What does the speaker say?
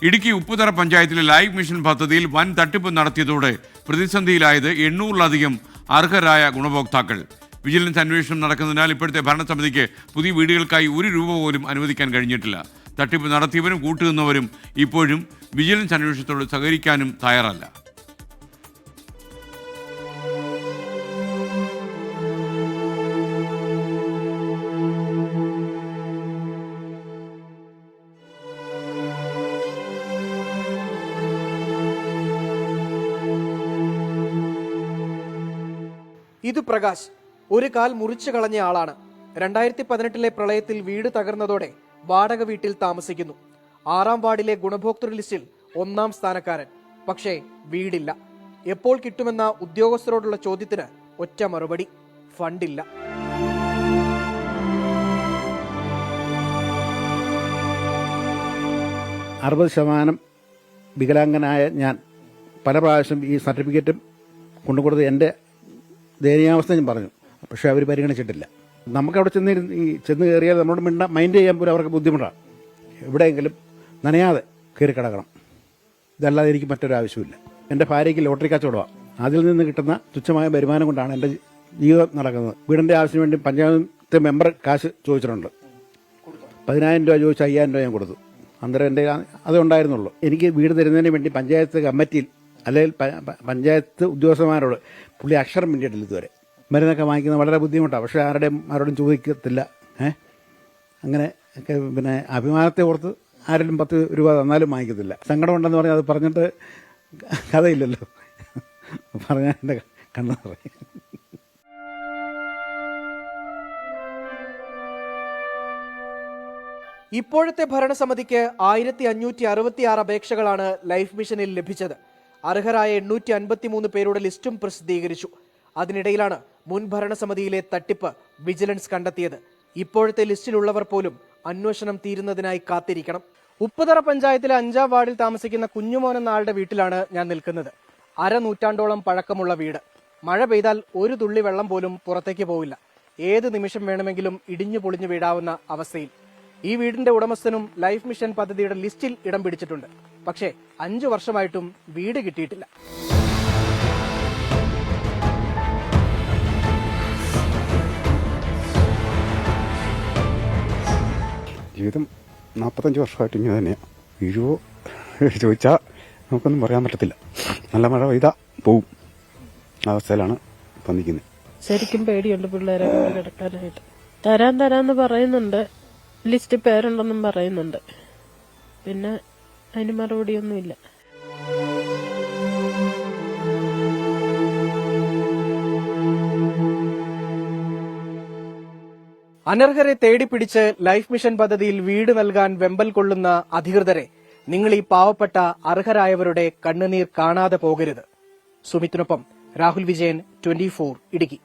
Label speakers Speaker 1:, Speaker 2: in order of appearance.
Speaker 1: ഇടുക്കി ഉപ്പുതറ പഞ്ചായത്തിലെ life mission പദ്ധതിയിൽ വൻ തട്ടിപ്പ് നടത്തിയതോടെ പ്രതിസന്ധിയിലായത് 800-ലധികം അർഹരായ ഗുണഭോക്താക്കൾ. വിജിലൻസ് അന്വേഷണം നടക്കുന്നതിനാൽ ഇപ്പോഴത്തെ ഭരണസമിതിക്ക് പുതിയ വീടുകൾക്കായി ₹1 പോലും അനുവദിക്കാൻ കഴിഞ്ഞിട്ടില്ല. തട്ടിപ്പ് നടത്തിയവരും കൂട്ടുനിന്നവരും ഇപ്പോഴും വിജിലൻസ് അന്വേഷണത്തോട് സഹകരിക്കാനും തയ്യാറല്ല.
Speaker 2: ഇത് പ്രകാശ് ഒരു കാൽ മുറിച്ചു കളഞ്ഞ ആളാണ്. 2018 പ്രളയത്തിൽ വീട് തകർന്നതോടെ വാടക വീട്ടിൽ താമസിക്കുന്നു. 6-ാം വാർഡിലെ ഗുണഭോക്തൃ ലിസ്റ്റിൽ 1-ാം സ്ഥാനക്കാരൻ. പക്ഷേ വീടില്ല. എപ്പോൾ കിട്ടുമെന്ന ഉദ്യോഗസ്ഥരോടുള്ള ചോദ്യത്തിന് ഒറ്റ മറുപടി: ഫണ്ടില്ല.
Speaker 3: %60 വികലാംഗനായ ഞാൻ പല പ്രാവശ്യം ഈ സർട്ടിഫിക്കറ്റും കൊണ്ടുകൊടുത്ത് എൻ്റെ ദയനീയാവസ്ഥ ഞാൻ പറഞ്ഞു. പക്ഷേ അവർ പരിഗണിച്ചിട്ടില്ല. നമുക്കവിടെ ചെന്ന് കയറിയാൽ നമ്മളോട് മൈൻഡ് ചെയ്യാൻ പോലും അവർക്ക് ബുദ്ധിമുട്ടാണ്. എവിടെയെങ്കിലും നനയാതെ കയറി കിടക്കണം. ഇതല്ലാതെ എനിക്ക് മറ്റൊരു ആവശ്യമില്ല. എൻ്റെ ഭാര്യയ്ക്ക് ലോട്ടറി കച്ചവടമാണ്. അതിൽ നിന്ന് കിട്ടുന്ന തുച്ഛമായ വരുമാനം കൊണ്ടാണ് എൻ്റെ ജീവിതം നടക്കുന്നത്. വീടിൻ്റെ ആവശ്യത്തിന് വേണ്ടി പഞ്ചായത്ത് മെമ്പർ കാശ് ചോദിച്ചിട്ടുണ്ട്. 10,000 രൂപ ചോദിച്ച് 5,000 രൂപ ഞാൻ കൊടുത്തു. അന്നേരം എൻ്റെ അതേ ഉണ്ടായിരുന്നുള്ളൂ. എനിക്ക് വീട് തരുന്നതിന് വേണ്ടി പഞ്ചായത്ത് കമ്മിറ്റിയിൽ അല്ലെങ്കിൽ പഞ്ചായത്ത് ഉദ്യോഗസ്ഥന്മാരോട് പുള്ളി അക്ഷരം വേണ്ടിയിട്ടില്ല ഇതുവരെ. മരുന്നൊക്കെ വാങ്ങിക്കുന്നത് വളരെ ബുദ്ധിമുട്ടാണ്. പക്ഷേ ആരോടും ചോദിക്കത്തില്ല. അങ്ങനെ ഒക്കെ പിന്നെ അഭിമാനത്തെ ഓർത്ത് ആരെങ്കിലും 10 രൂപ തന്നാലും വാങ്ങിക്കത്തില്ല. സങ്കടമുണ്ടെന്ന് പറഞ്ഞാൽ അത് പറഞ്ഞിട്ട് കഥയില്ലല്ലോ. പറഞ്ഞാൽ എൻ്റെ കണ്ണു പറയും.
Speaker 2: ഇപ്പോഴത്തെ ഭരണസമിതിക്ക് 1566 അപേക്ഷകളാണ് ലൈഫ് മിഷനിൽ ലഭിച്ചത്. അർഹരായ 853 പേരുടെ ലിസ്റ്റും പ്രസിദ്ധീകരിച്ചു. അതിനിടയിലാണ് മുൻ ഭരണസമിതിയിലെ തട്ടിപ്പ് വിജിലൻസ് കണ്ടെത്തിയത്. ഇപ്പോഴത്തെ ലിസ്റ്റിലുള്ളവർ പോലും അന്വേഷണം തീരുന്നതിനായി കാത്തിരിക്കണം. ഉപ്പുതറ പഞ്ചായത്തിലെ 5-ാം വാർഡിൽ താമസിക്കുന്ന കുഞ്ഞുമോൻ എന്ന ആളുടെ വീട്ടിലാണ് ഞാൻ നിൽക്കുന്നത്. 1/2 നൂറ്റാണ്ടോളം പഴക്കമുള്ള വീട്. മഴ പെയ്താൽ ഒരു തുള്ളി വെള്ളം പോലും പുറത്തേക്ക് പോവില്ല. ഏത് നിമിഷം വേണമെങ്കിലും ഇടിഞ്ഞു പൊളിഞ്ഞു വീഴാവുന്ന അവസ്ഥയിൽ. ഈ വീടിന്റെ ഉടമസ്ഥനും ലൈഫ് മിഷൻ പദ്ധതിയുടെ ലിസ്റ്റിൽ ഇടം പിടിച്ചിട്ടുണ്ട്. പക്ഷേ 5 വർഷമായിട്ടും വീട് കിട്ടിയിട്ടില്ല.
Speaker 4: ജീവിതം 45 വർഷമായിട്ട് ഇങ്ങനെ തന്നെയാണ്. വീഴുവോ ചോദിച്ചാൽ നമുക്കൊന്നും പറയാൻ പറ്റത്തില്ല. നല്ല മഴ പെയ്താൽ പോവും അവസ്ഥയിലാണ് ഇപ്പം നിൽക്കുന്നത്.
Speaker 5: ശരിക്കും പേടിയുണ്ട് പിള്ളേരെ കിടക്കാനായിട്ട്. തരാന്ന് പറയുന്നുണ്ട്. ലിസ്റ്റ് പേരുണ്ടെന്നും പറയുന്നുണ്ട്. പിന്നെ അതിന് മറുപടിയൊന്നുമില്ല.
Speaker 2: അനർഹരെ തേടിപ്പിടിച്ച് ലൈഫ് മിഷൻ പദ്ധതിയിൽ വീട് നൽകാൻ വെമ്പൽ കൊള്ളുന്ന അധികൃതരെ നിങ്ങൾ ഈ പാവപ്പെട്ട അർഹരായവരുടെ കണ്ണുനീർ കാണാതെ പോകരുത്. സുമിത്തിനൊപ്പം രാഹുൽ വിജയൻ, 24 ഇടുക്കി.